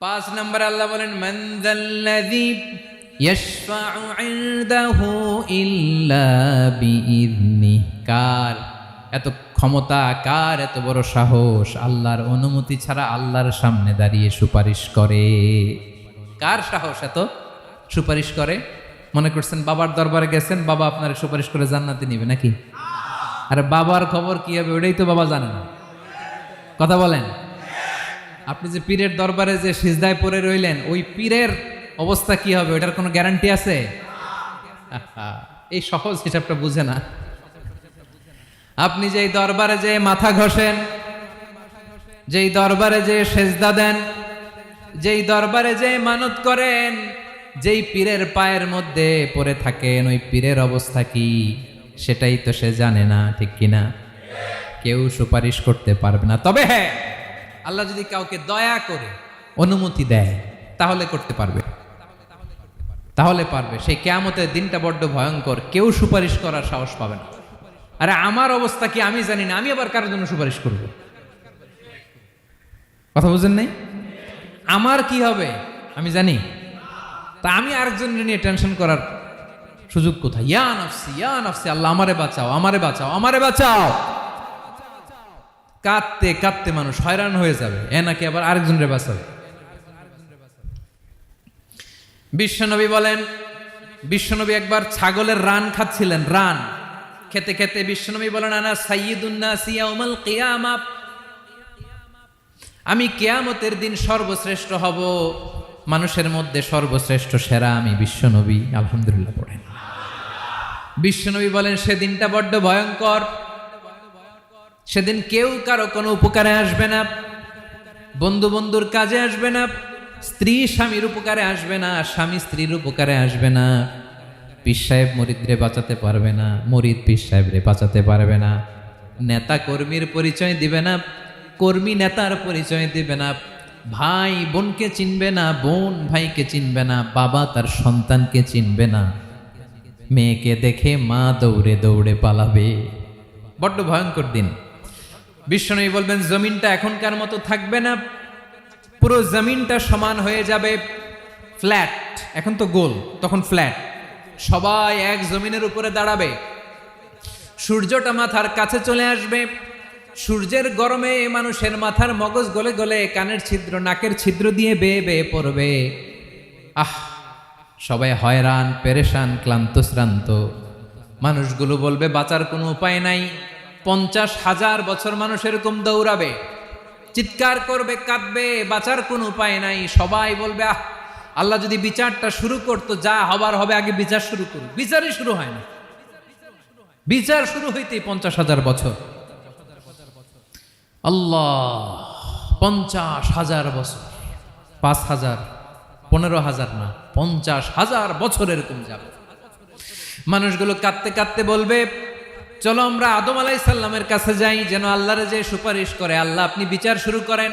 পাঁচ নম্বরে আল্লাহ বলেন, মান যাল্লাযী ইয়াশফাউ ইনদাহু ইল্লা বিইযনিহি। কার এত ক্ষমতা, কার এত বড় সাহস আল্লাহর অনুমতি ছাড়া আল্লাহর সামনে দাঁড়িয়ে সুপারিশ করে? কার সাহস এত সুপারিশ করে? মনে করছেন বাবার দরবারে গেছেন, বাবা আপনার সুপারিশ করে জান্নাতে নিবে নাকি? আরে বাবার খবর কি হবে ওটাই তো বাবা জানে না। কথা বলেন। আপনি যে পীরের দরবারে যে সিজদায় পড়ে রইলেন, ওই পীরের অবস্থা কি হবে ওটার কোনো গ্যারান্টি আছে? এই সহজ হিসাবটা বুঝে না। আপনি যেই দরবারে যে মাথা ঘষেন, যেই দরবারে যে সেজদা দেন, যেই দরবারে যে মানত করেন, যেই পীরের পায়ের মধ্যে পড়ে থাকেন, ওই পীরের অবস্থা কি সেটাই তো সে জানে না, ঠিক কিনা? কেউ সুপারিশ করতে পারবে না। তবে হ্যাঁ, আল্লাহ যদি কাউকে দয়া করে অনুমতি দেয় তাহলে করতে পারবে, তাহলে পারবে। সেই কিয়ামতের দিনটা বড্ড ভয়ঙ্কর, কেউ সুপারিশ করার সাহস পাবে না। আরে আমার অবস্থা কি আমি জানি না, আমি আবার কারোর জন্য সুপারিশ করব? কথা বুঝেন নাই? আমার কি হবে আমি জানি, তা আমি আরেকজনের নিয়ে টেনশন করার সুযোগ কোথায়? ইয়া নাফসি ইয়া নাফসি, আল্লাহ আমারে বাঁচাও, আমারে বাঁচাও, আমারে বাঁচাও। কাঁদতে কাঁদতে মানুষ হয়রান হয়ে যাবে, এ নাকি আবার আরেকজনের বাঁচাবে। বিশ্বনবী বলেন, বিশ্বনবী একবার ছাগলের রান খাচ্ছিলেন, রান খেতে খেতে বিশ্বনবী বলেন, আনা সাইয়্যিদুন নাসি ইয়াউমাল কিয়ামাহ, আমি কিয়ামতের দিন সর্বশ্রেষ্ঠ হব, মানুষের মধ্যে সর্বশ্রেষ্ঠ সেরা আমি বিশ্বনবী। আলহামদুলিল্লাহ পড়েন। বিশ্বনবী বলেন, সেদিনটা বড্ড ভয়ঙ্কর, সেদিন কেউ কারো কোনো উপকারে আসবে না, বন্ধু বন্ধুর কাজে আসবে না, স্ত্রী স্বামীর উপকারে আসবে না, স্বামী স্ত্রীর উপকারে আসবে না, পীর সাহেব মুরিদরে বাঁচাতে পারবে না, মুরিদ পীর সাহেবরে বাঁচাতে পারবে না, নেতা কর্মীর পরিচয় দিবে না, কর্মী নেতার পরিচয় দিবে না, ভাই বোনকে চিনবে না, বোন ভাইকে চিনবে না, বাবা তার সন্তানকে চিনবে না, মেয়েকে দেখে মা দৌড়ে দৌড়ে পালাবে। বড্ড ভয়ঙ্কর দিন। বিশ্বনবী বলবেন, জমিনটা এখনকার মতো থাকবে না, পুরো জমিনটা সমান হয়ে যাবে, ফ্ল্যাট। এখন তো গোল, তখন ফ্ল্যাট। সবাই এক জমিনের উপরে দাঁড়াবে, সূর্যটা মাথার কাছে চলে আসবে, সূর্যের গরমে মানুষের মাথার মগজ গলে গলে কানের ছিদ্র নাকের ছিদ্র দিয়ে বেয়ে বেয়ে পড়বে। আহ, সবাই হয়রান, পেরেশান, ক্লান্ত শ্রান্ত। মানুষগুলো বলবে বাঁচার কোনো উপায় নাই। 50,000 বছর মানুষ এরকম দৌড়াবে, চিৎকার করবে, কাঁদবে, বাঁচার কোনো উপায় নাই। সবাই বলবে, আহ, আল্লাহ যদি বিচারটা শুরু করতো, যা হবার হবে, আগে বিচার শুরু করুন। বিচারই শুরু হয় না, বিচার শুরু হইতেই 50,000 বছর। আল্লাহ, 50,000 বছর, 5,000, 15,000 না, 50,000 বছর এরকম যাবে। মানুষগুলো কাঁদতে কাঁদতে বলবে, চলো আমরা আদম আলাইহিস সালামের কাছে যাই, যেন আল্লাহরে যে সুপারিশ করে, আল্লাহ আপনি বিচার শুরু করেন।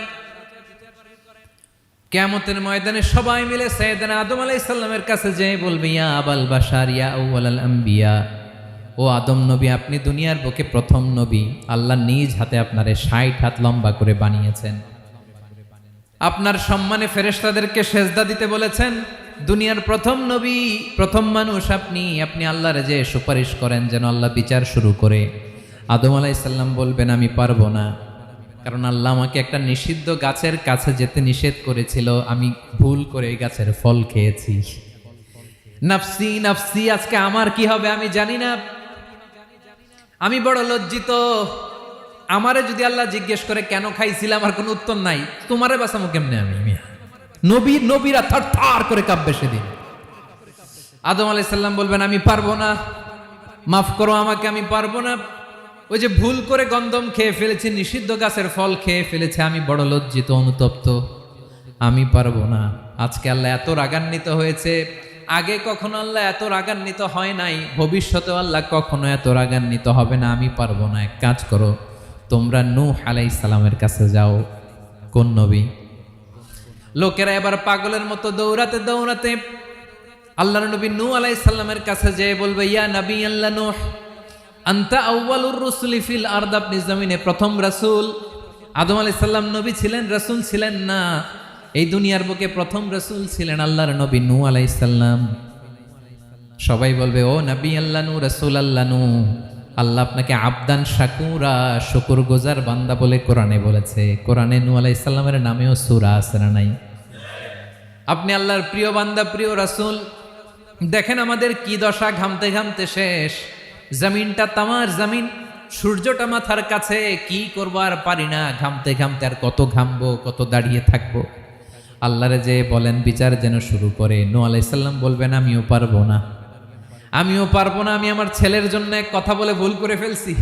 কিয়ামতের ময়দানে সবাই মিলে সাইয়েদনা আদম আলাইহিস সালামের কাছে যেয়ে বলবে, ইয়া আবাল বাশার ইয়া আউয়ালাল আম্বিয়া, ও আদম নবী, আপনি দুনিয়ার বুকে প্রথম নবী, আল্লাহ নিজ হাতে আপনারে 60 হাত লম্বা করে বানিয়েছেন, আপনার সম্মানে ফেরেশতাদেরকে সেজদা দিতে বলেছেন, দুনিয়ার প্রথম নবী, প্রথম মানুষ আপনি, আপনি আল্লাহরে যে সুপারিশ করেন যেন আল্লাহ বিচার শুরু করে। আদম আলাইহিস সালাম বলবেন, আমি পারবো না, কারণ আল্লাহ আমাকে একটা নিষিদ্ধ গাছের কাছে যেতে নিষেধ করেছিল, আমি ভুল করে এই গাছের ফল খেয়েছি। নাফসি নাফসি, আজকে আমার কি হবে আমি জানি না, আমি বড় লজ্জিত। আমারে যদি আল্লাহ জিজ্ঞেস করে কেন খাইছিলাম, আমার কোনো উত্তর নাই, তোমারে বাঁচামো কেমনে আমি? নবীরা থার থার করে কাঁপবে সেদিন। আদম আলাইহিস সালাম বলবেন, আমি পারবো না, মাফ করো আমাকে, আমি পারবো না, ওই যে ভুল করে গন্ধম খেয়ে ফেলেছি, নিষিদ্ধ গাছের ফল খেয়ে ফেলেছে, আমি বড় লজ্জিত, অনুতপ্ত, আমি পারবো না। আজকে আল্লাহ এত রাগান্বিত হয়েছে, আগে কখনো আল্লাহ এত রাগান্বিত হয় নাই, ভবিষ্যতেও আল্লাহ কখনো এত রাগান্বিত হবে না, আমি পারবো না। এক কাজ করো, তোমরা নূহ আলাইহিস সালামের কাছে যাও। কোন নবী? লোকেরা এবার পাগলের মতো দৌড়াতে দৌড়াতে আল্লাহর নবী নূহ আলাইহিস সালামের কাছে যেয়ে বলবে, ইয়া নবী আল্লাহ নূহ, আনতা আউয়ালুর রুসুলি ফিল আরদ, আপনি জমিনে প্রথম রাসূল। আদম আলাইহিস সালাম নবী ছিলেন, রাসূল ছিলেন না। এই দুনিয়ার বুকে প্রথম রাসূল ছিলেন আল্লাহর নবী নূহ আলাইহিস সালাম। সবাই বলবে ও নবী আল্লাহ নূহ, রাসূল আল্লাহ নূহ, আল্লাহ আপনাকে আবদান শাকুরা, শুকরগুজার বান্দা বলে কোরআনে বলেছে। কোরআনে নূহ আলাইহিস সালামের নামেও সূরা আছে না নাই? আপনি আল্লাহর প্রিয় বান্দা, প্রিয় রাসূল। দেখেন আমাদের কি দশা, ঘামতে ঘামতে শেষ। জমিনটা তামার জমিন, সূর্যটা মাথার কাছে, কি করবো আর পারি না, ঘামতে ঘামতে আর কত ঘামবো, কত দাঁড়িয়ে থাকবো। আল্লাহরে যে বলেন বিচার যেন শুরু করে। নূহ আলাইহিস সালাম বলবেন আমিও পারবো না, আমিও পারবো না, আমি আমার ছেলের জন্য এক কথা বলে ভুল করে ফেলছি।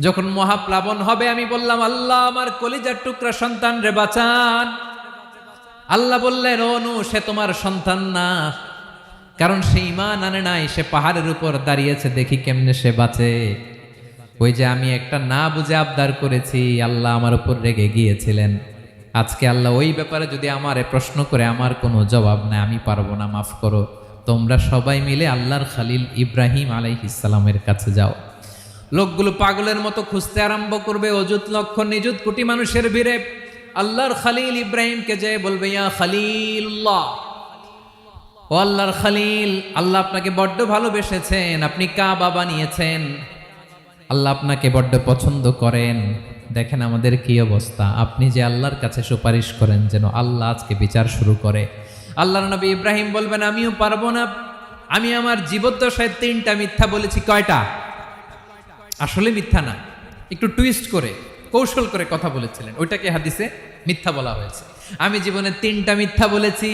যখন মহাপ্লাবন হবে আমি বললাম আল্লাহ আমার কলিজার টুকরা সন্তান রে বাঁচান। আল্লাহ বললেন ও নূহ, সে তোমার সন্তান না, কারণ সে ঈমান আনে নাই, সে পাহাড়ের উপর দাঁড়িয়েছে, দেখি কেমনে সে বাঁচে। ওই যে আমি একটা না বুঝে আবদার করেছি, আল্লাহ আমার উপর রেগে গিয়েছিলেন। আজকে আল্লাহ ওই ব্যাপারে যদি আমারে প্রশ্ন করে, আমার কোনো জবাব নাই, আমি পারবো না, মাফ করো। তোমরা সবাই মিলে আল্লাহর খালিল ইব্রাহিম আলাইহিস সালামের কাছে যাও। লোকগুলো পাগলের মতো খুঁজতে আরম্ভ করবে, অযুত লক্ষ নিযুত কোটি মানুষের ভিড়ে আল্লাহর খালিল ইব্রাহিমকে যে বলবে ইয়া খালিলুল্লাহ, ও আল্লাহর খালিল, আল্লাহ আপনাকে বড্ড ভালোবেসেছেন, আপনি কাবা বানিয়েছেন, আল্লাহ আপনাকে বড্ড পছন্দ করেন। দেখেন আমাদের কি অবস্থা। আপনি যে আল্লাহর কাছে সুপারিশ করেন যেন আল্লাহ আজকে বিচার শুরু করে। আল্লাহর নবী ইব্রাহিম বলবেন আমিও পারবো না, আমি আমার জীবদ্দশায় 3টা মিথ্যা বলেছি। কয়টা? আসলে মিথ্যা না, একটু টুইস্ট করে কৌশল করে কথা বলেছিলেন, ওইটাকে হাদিসে মিথ্যা বলা হয়েছে। আমি জীবনে 3টা মিথ্যা বলেছি,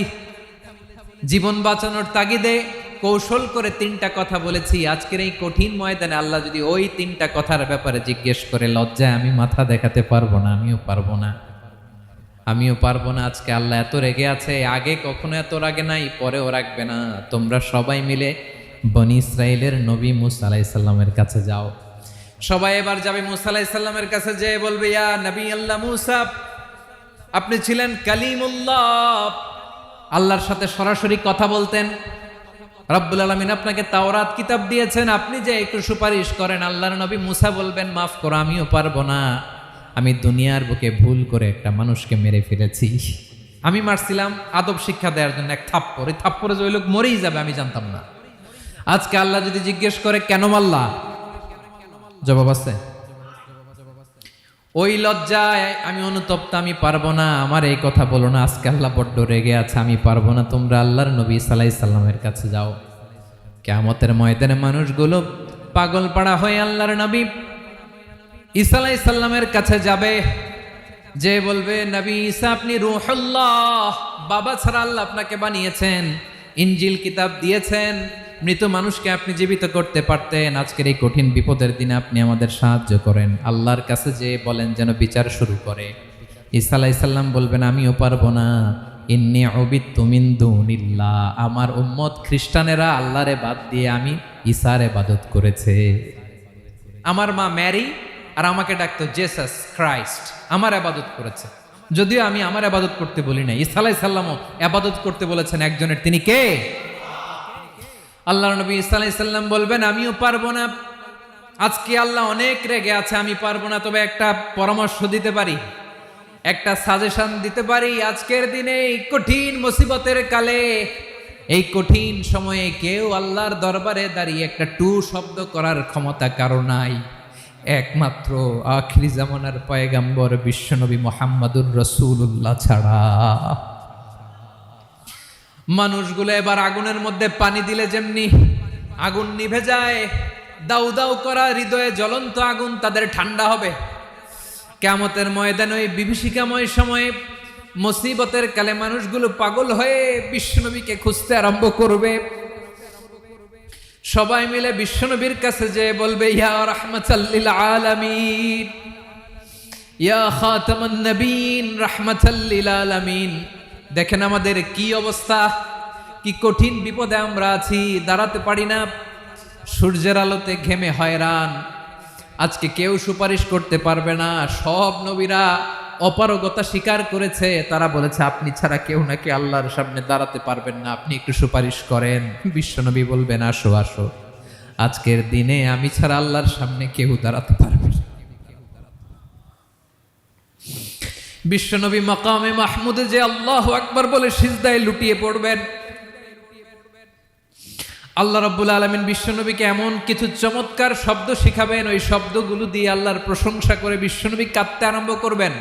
জীবন বাঁচানোর তাগিদে কৌশল করে 3টা কথা বলেছি। আজকের এই কঠিন ময়দানে আল্লাহ যদি ওই 3টা কথার ব্যাপারে জিজ্ঞেস করে, লজ্জায় আমি মাথা দেখাতে পারবো না, আমিও পারবো না, আমিও পারবো না। আজকে আল্লাহ এত রেগে আছে, আগে কখনো এত রাগে নাই, পরেও রাখবে না। তোমরা সবাই মিলে বনি ইসরাইলের নবী মূসা আলাইহিস সালামের কাছে যাও। সবাই এবার যাবে মূসা আলাইহিস সালামের কাছে, যে বলবে ইয়া নবী আল্লাহ মূসা, আপনি ছিলেন কালিমুল্লাহ, আল্লাহর সাথে সরাসরি কথা বলতেন। রব্বুল আলামিন আপনাকে তাওরাত কিতাব দিয়েছেন, আপনি যে একটু সুপারিশ করেন। আল্লাহর নবী মূসা বলবেন মাফ করো, আমিও পারবো না, আমি দুনিয়ার বুকে ভুল করে একটা মানুষকে মেরে ফেলেছি। আমি মারছিলাম আদব শিক্ষা দেওয়ার জন্য এক থাপ্পড়, এই থাপ্পড়ে যে ওই লোক মরেই যাবে আমি জানতাম না। আজকে আল্লাহ যদি জিজ্ঞেস করে কেন মারলা, জবাব আছে? ওই লজ্জায় আমি অনুতপ্ত, আমি পারবো না, আমার এই কথা বলো না। আজকে আল্লাহ বড্ড রেগে আছে, আমি পারবো না। তোমরা আল্লাহর নবী ঈসা আলাইহিস সালামের কাছে যাও। কিয়ামতের ময়দানে মানুষগুলো পাগল পাড়া হয়ে আল্লাহর নবী ঈসা আলাইহিস সালামের কাছে যাবে, যে বলবে নবী ঈসা আপনি রূহুল্লাহ, বাবা ছাড়া আল্লাহ আপনাকে বানিয়েছেন, ইনজিল কিতাব দিয়েছেন, মৃত মানুষকে আপনি জীবিত করতে পারতেন। আজকের এই কঠিন বিপদের দিনে আপনি আমাদের সাহায্য করেন। আল্লাহর কাছে যে বলেন যেন বিচার শুরু করে। ঈসা আলাইহিস সালাম বলবেন আমিও পারবো না, ইন্নী উবিদতু মিন দুনিল্লাহ, আমার উম্মত খ্রিস্টানেরা আল্লাহরে বাদ দিয়ে আমি ঈসার ইবাদত করেছে। আমার মা ম্যারি আর আমাকে ডাকতো জেসাস ক্রাইস্ট, আমার ইবাদত করেছে। যদিও আমি আমার ইবাদত করতে বলি না, ঈসা আলাইহিস সালামও ইবাদত করতে বলেছেন একজনের, তিনি কে? আল্লাহর নবী ঈসা আলাইহিস সালাম বলবেন আমিও পারবো না। আজকে আল্লাহ অনেক রেগে আছে, আমি পারবো না, তবে একটা পরামর্শ দিতে পারি, একটা সাজেশন দিতে পারি। আজকের দিনে এই কঠিন মুসিবতের কালে, এই কঠিন সময়ে কেউ আল্লাহর দরবারে দাঁড়িয়ে একটা টু শব্দ করার ক্ষমতা কারো নাই, একমাত্র আখিরি জামানার পয়গাম্বর বিশ্বনবী মুহাম্মদুর রাসূলুল্লাহ ছাড়া। মানুষগুলো এবার আগুনের মধ্যে পানি দিলে যেমনি আগুন নিভে যায়, দাউ দাউ করা হৃদয়ে জ্বলন্ত আগুন তাদের ঠান্ডা হবে। কিয়ামতের ময়দানে ওই বিভীষিকাময় সময়ে মুসিবতের কালে মানুষগুলো পাগল হয়ে বিশ্বনবীকে খুঁজতে আরম্ভ করবে। সবাই মিলে বিশ্বনবীর কাছে যে বলবে ইয়া রাহমাতাল লিল আলামিন, ইয়া খাতামান নবীন, রাহমাতাল লিল আলামিন। দেখেন আমাদের কি অবস্থা, কি কঠিন বিপদে আমরা আছি, দাঁড়াতে পারি না, সূর্যের আলোতে ঘেমে হয়রান। আজকে কেউ সুপারিশ করতে পারবে না। সব নবীরা অপারগতা স্বীকার করেছে, তারা বলেছে আপনি ছাড়া কেউ নাকি আল্লাহর সামনে দাঁড়াতে পারবেন না, আপনি একটু সুপারিশ করেন। বিশ্বনবী বলবেন আসো আসো, আজকের দিনে আমি ছাড়া আল্লাহর সামনে কেউ দাঁড়াতে পারবে না। বিশ্বনবী মাকামে মাহমুদে যে আল্লাহু আকবার বলে সিজদায় লুটিয়ে পড়বেন, আল্লাহ রাব্বুল আলামিন বিশ্বনবীকে এমন কিছু চমৎকার শব্দ শিখাবেন, ওই শব্দগুলো দিয়ে আল্লাহর প্রশংসা করে বিশ্বনবী কাঁদতে আরম্ভ করবেন।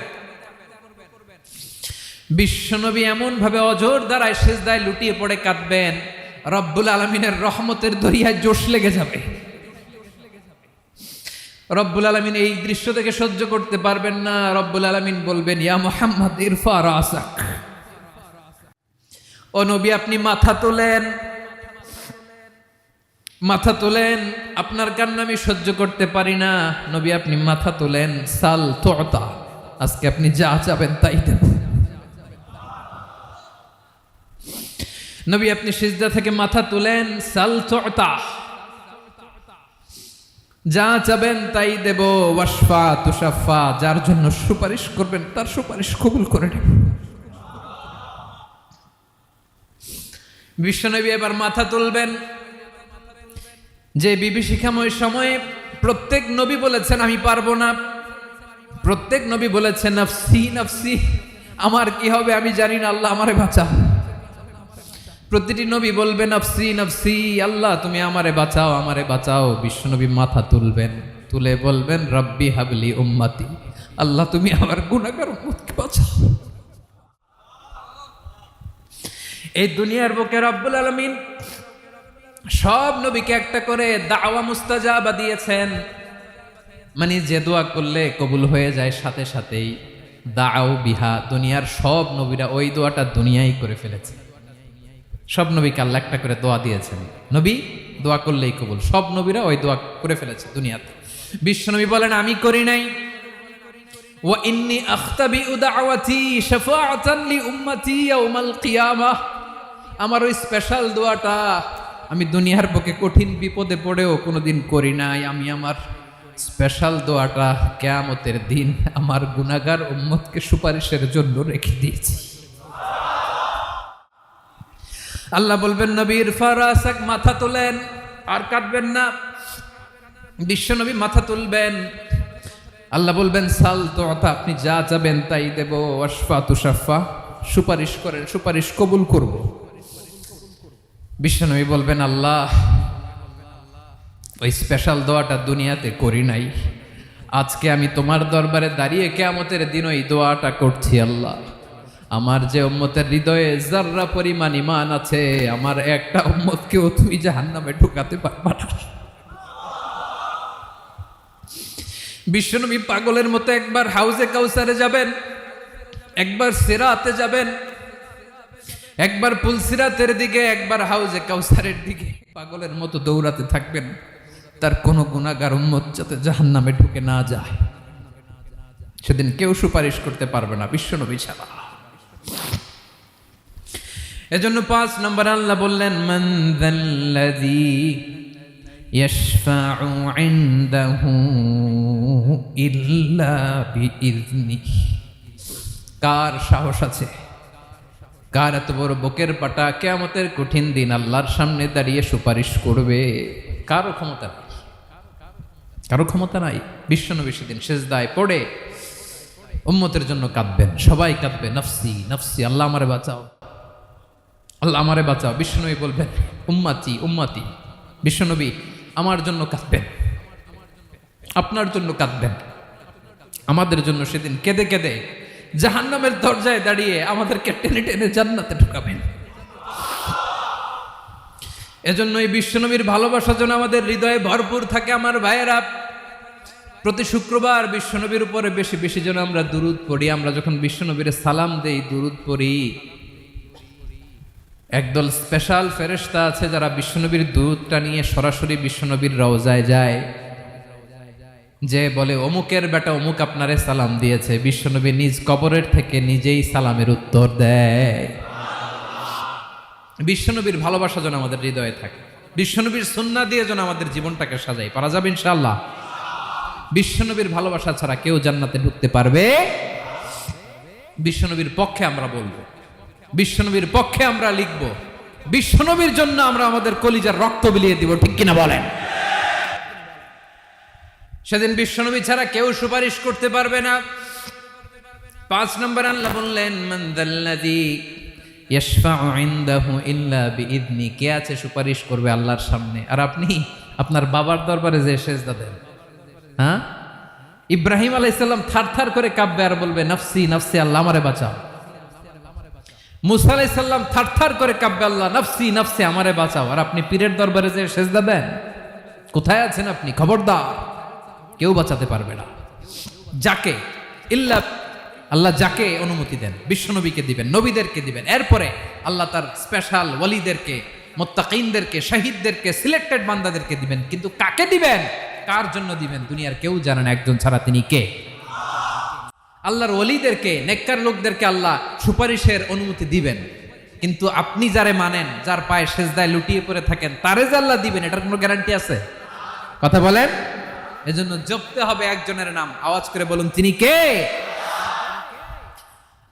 বিশ্বনবী এমন ভাবে অজর দ্বারায় সিজদায় লুটিয়ে পড়ে কাঁদবেন, রব্বুল আলামিনের রহমতের দরিয়ায় জোশ লেগে যাবে। রব্বুল আলামিন এই দৃশ্য থেকে সহ্য করতে পারবেন না। রব্বুল আলামিন বলবেন, ইয়া মুহাম্মদ ইরফা রাসাক, ও নবী আপনি মাথা তোলেন, মাথা তোলেন, আপনার কান্না আমি সহ্য করতে পারি না। নবী আপনি মাথা তোলেন, সাল তুতা, আজকে আপনি যা চাবেন তাই দেব। নবী আপনি সিজদা থেকে মাথা তুলেন, সাল তুতা, যা চাবেন তাই দেব। ওয়াশফা তুশাফা, যার জন্য সুপারিশ করবেন তার সুপারিশ কবুল করে নেব। বিশ্বনবী এবার মাথা তুলবেন। যে বিভীষিকাময় সময়ে প্রত্যেক নবী বলেছেন আমি পারবো না, প্রত্যেক নবী বলেছেন নাফসি নাফসি, আমার কি হবে আমি জানি না, আল্লাহ আমারে বাঁচাও। প্রতিটি নবী বলবেন নাফসি নাফসি, আল্লাহ তুমি আমারে বাঁচাও আমারে বাঁচাও। বিশ্বনবী মাথা তুলবেন, তুলে বলবেন রব্বি হাবলি উম্মতি, আল্লাহ তুমি আমার গুনাহগার উম্মতকে বাঁচাও। এই দুনিয়ার বুকে রব্বুল আলামিন সব নবীকে একটা করে দাওয়া মুস্তাজাবা দিয়েছেন, মানে যে দোয়া করলে কবুল হয়ে যায় সাথে সাথেই। দাও বিহা, দুনিয়ার সব নবীরা ওই দোয়াটা দুনিয়ায় করে ফেলেছে। সব নবীকে আল্লাহ একটা করে দোয়া দিয়েছেন, নবী দোয়া করলেই কবুল। সব নবীরা ওই দোয়া করে ফেলেছে দুনিয়াতে। বিশ্বনবী বলেন আমি করি নাই। ওয়া ইন্নী আখতাবিউ দাওয়াতি শাফাআতান লি উম্মতি ইয়াউমাল কিয়ামাহ, আমার ওই স্পেশাল দোয়াটা আমি দুনিয়ার বুকে কঠিন বিপদে পড়েও কোনোদিন করি নাই। আমি আমার স্পেশাল দোয়াটা কিয়ামতের দিন আমার গুনাহগার উম্মতকে সুপারিশের জন্য রেখে দিয়েছি। আল্লাহ বলবেন নবী ইরফা রাসাক, মাথা তোলেন, আর কাটবেন না। বিশ্বনবী মাথা তুলবেন, আল্লাহ বলবেন সাল তুতা, আপনি যা চাবেন তাই দেব। ওয়াশফা তুশাফা, সুপারিশ করেন সুপারিশ কবুল করব। বিশ্বনবী বলবেন আল্লাহ ওই স্পেশাল দোয়াটা দুনিয়াতে করি নাই, আজকে আমি তোমার দরবারে দাঁড়িয়ে কিয়ামতের দিন ওই দোয়াটা করছি। আল্লাহ আমার যে উম্মতের হৃদয়ে যাররা পরিমাণ ঈমান আছে, আমার একটা উম্মতকেও তুমি জাহান্নামে ঢুকাতে পারবা না। বিশ্বনবী পাগলের মতো একবার হাউজে কাউসারে যাবেন, একবার সিরাতে যাবেন, একবার পুলসিরাতের দিকে, একবার হাউজে কাউসারের দিকে, পাগলের মতো দৌড়াতে থাকবেন, তার কোনো গুনাহগার উম্মত যাতে জাহান্নামে ঢুকে না যায়। সেদিন কেউ সুপারিশ করতে পারবে না বিশ্বনবী ছাড়া। এজন্য 5 নম্বর আল্লাহ বললেন মান যাল্লাযী ইয়াশফাউ ইনদাহু ইল্লা বিইযনিহি, কার সাহস আছে, কার এত বড় বুকের পাটা কিয়ামতের কঠিন দিন আল্লাহর সামনে দাঁড়িয়ে সুপারিশ করবে? কারো ক্ষমতা নাই, কারো ক্ষমতা নাই। বিশ্বনবী সেদিন সিজদায় পড়ে উম্মতের জন্য কাঁদবেন, সবাই কাঁদবে নাফসি নাফসি, আল্লাহ আমারে বাঁচাও আল্লাহ আমারে বাঁচাও। বিশ্বনবী বলবেন উম্মতি উম্মতি, বিশ্বনবী আমার জন্য কাঁদবেন, আপনার জন্য কাঁদবেন, আমাদের জন্য সেদিন কেঁদে কেঁদে জাহান্নামের দরজায় দাঁড়িয়ে আমাদেরকে টেনে টেনে জান্নাতে ঢুকাবেন। এজন্য এই বিশ্বনবীর ভালোবাসা যেন আমাদের হৃদয়ে ভরপুর থাকে। আমার ভাইয়েরা, প্রতি শুক্রবার বিশ্বনবীর উপরে বেশি বেশি যেন আমরা দুরূদ পড়ি। আমরা যখন বিশ্বনবীর সালাম দেই, দুরূদ পড়ি, একদল স্পেশাল ফেরেশতা আছে যারা বিশ্বনবীর দুরূদটা নিয়ে সরাসরি বিশ্বনবীর রওজায় যায়, যে বলে অমুকের বেটা অমুক আপনারে সালাম দিয়েছে। বিশ্বনবী নিজ কবরের থেকে নিজেই সালামের উত্তর দেয়। বিশ্বনবীর ভালোবাসা যেন আমাদের হৃদয়ে থাকে, বিশ্বনবীর সুন্নাহ দিয়ে যেন আমাদের জীবনটাকে সাজাই। পারা যাবে ইনশাআল্লাহ। বিশ্বনবীর ভালোবাসা ছাড়া কেউ জান্নাতে ঢুকতে পারবে? বিশ্বনবীর পক্ষে আমরা বলবো, বিশ্বনবীর পক্ষে আমরা লিখব, বিশ্বনবীর জন্য আমরা আমাদের কলিজার রক্ত বিলিয়ে দিব, ঠিক কিনা বলেন? সেদিন বিশ্বনবী ছাড়া কেউ সুপারিশ করতে পারবে না। 5 নম্বর আল্লাহ বললেন মান যাল্লাযী ইয়াশফাউ ইনদাহু ইল্লা বিইذনি, কে আছে সুপারিশ করবে আল্লাহর সামনে আর আপনি আপনার বাবার দরবারে যে সেজদা দেন। হ্যাঁ, ইব্রাহিম আলাইহিস সালাম থারথার করে কাঁপবে আর বলবে নাফসি নাফসি, আল্লাহ আমারে বাঁচাও। মুসা আলাইহিস সালাম থারথার করে কাঁপবে, আল্লাহ নাফসি নাফসি, আমারে বাঁচাও। আর আপনি পীরের দরবারে যে সেজদা দেন, কোথায় আছেন আপনি? খবরদার, কেউ বাঁচাতে পারবে না। যাকে ইল্লা, আল্লাহ যাকে অনুমতি দেন বিশ্বনবীকে দিবেন, নবীদেরকে দিবেন, এরপরে আল্লাহ তার স্পেশাল ওয়ালিদেরকে, মুত্তাকিনদেরকে, শহীদদেরকে, সিলেক্টেড বান্দাদেরকে দিবেন। কিন্তু কাকে দিবেন, কার জন্য দিবেন, দুনিয়ার কেউ জানে না একজন ছাড়া, তিনি কে? আল্লাহর ওয়ালিদেরকে, নেককার লোকদেরকে আল্লাহ সুপারিশের অনুমতি দিবেন। কিন্তু আপনি যারে মানেন, যার পায়ে সেজদায় লুটিয়ে পড়ে থাকেন, তারে যে আল্লাহ দিবেন, এটার কোনো গ্যারান্টি আছে? কথা বলেন। এজন্য জপতে হবে একজনের নাম, আওয়াজ করে বলুন তিনি কে?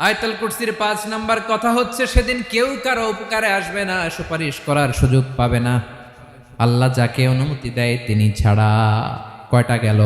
আয়াতুল কুরসির 5 নাম্বার কথা হচ্ছে সেদিন কেউ কারো উপকারে আসবে না, সুপারিশ করার সুযোগ পাবে না, আল্লাহ যাকে অনুমতি দেয় তিনি ছাড়া। কয়টা গেল?